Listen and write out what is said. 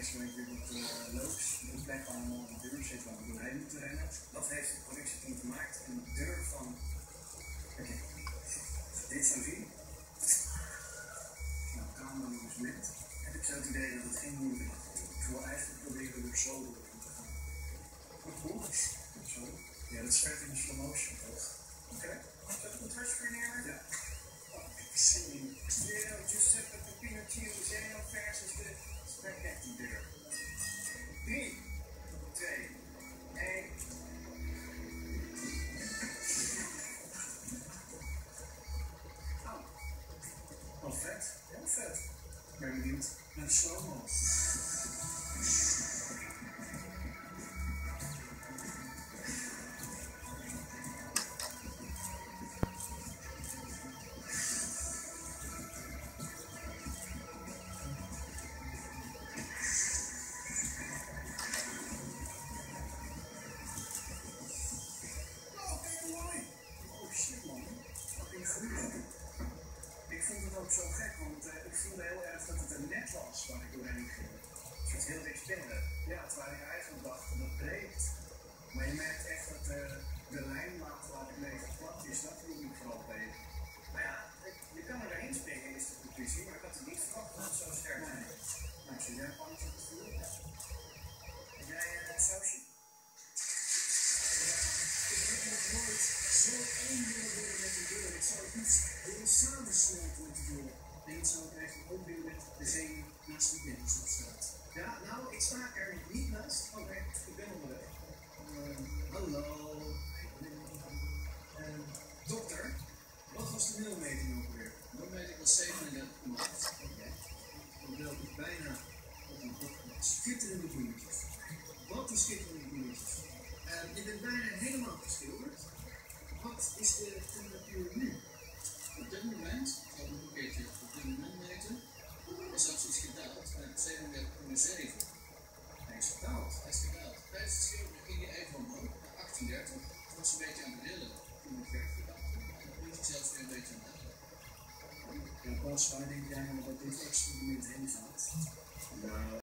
is weet je wat loops. Een plek waar een mooie deur zit waar we doorheen moeten rennen. Dat heeft het productieteam gemaakt. En de deur van... Oké, als je dit zou zien. Nou, camera-movement. Heb ik zo het idee dat het geen moeilijk is. Ik wil eigenlijk proberen er zo door te gaan. Hoe? Zo. Ja, dat is vet in de slow motion, toch? Oké. Mag ik dat goed transfereren? Ja. Zie. Yeah, Giuseppe Peppino Zeno versus de spaghetti deur. 3, 2, 1. Oh, vet. Heel vet. Ik ben benieuwd naar de slow-mo. Ik vond het ook zo gek, want ik voelde heel erg dat het een net was waar ik doorheen ging. Het was heel dik spinnen. Ja, terwijl ik eigenlijk dacht dat breekt. Maar je merkt echt dat de lijnmaat waar ik mee geplakt is, dat voel ik vooral tegen. Maar ja, je kan er doorheen springen is de conclusie, maar ik had het niet verwacht dat het zo sterk is. Nou, zie jij anders op het voelen? En jij sausje? Ik heb nog nooit zo één willen worden met de deur. Ik zou het niet willen samensmelten met de deur. En dat zou ik eigenlijk ook willen met degene naast die Dennis op staat. Ja, nou, ik sta er niet naast. Oh nee, ik ben onderweg. Hallo. Dokter, wat was de nulmeting ook weer? De nulmeting was 37,8. Oké. Hoewel ik bijna op een bok met schitterende bloemetjes. Wat een schitterende bloemetjes. Je bent bijna helemaal geschilderd. Wat is de temperatuur nu? Op dit moment, ik zal nog een keertje op dit moment meten, is dat iets gedaald naar 37,7. Hij is gedaald. Tijdens het schilderen ging je even omhoog naar 38. Het was een beetje aan de rillen toen het werd gedaald. En dan is het zelfs weer een beetje aan de rillen. Ja, Bas, waar denk jij nou dat dit experiment heen gaat? Nou,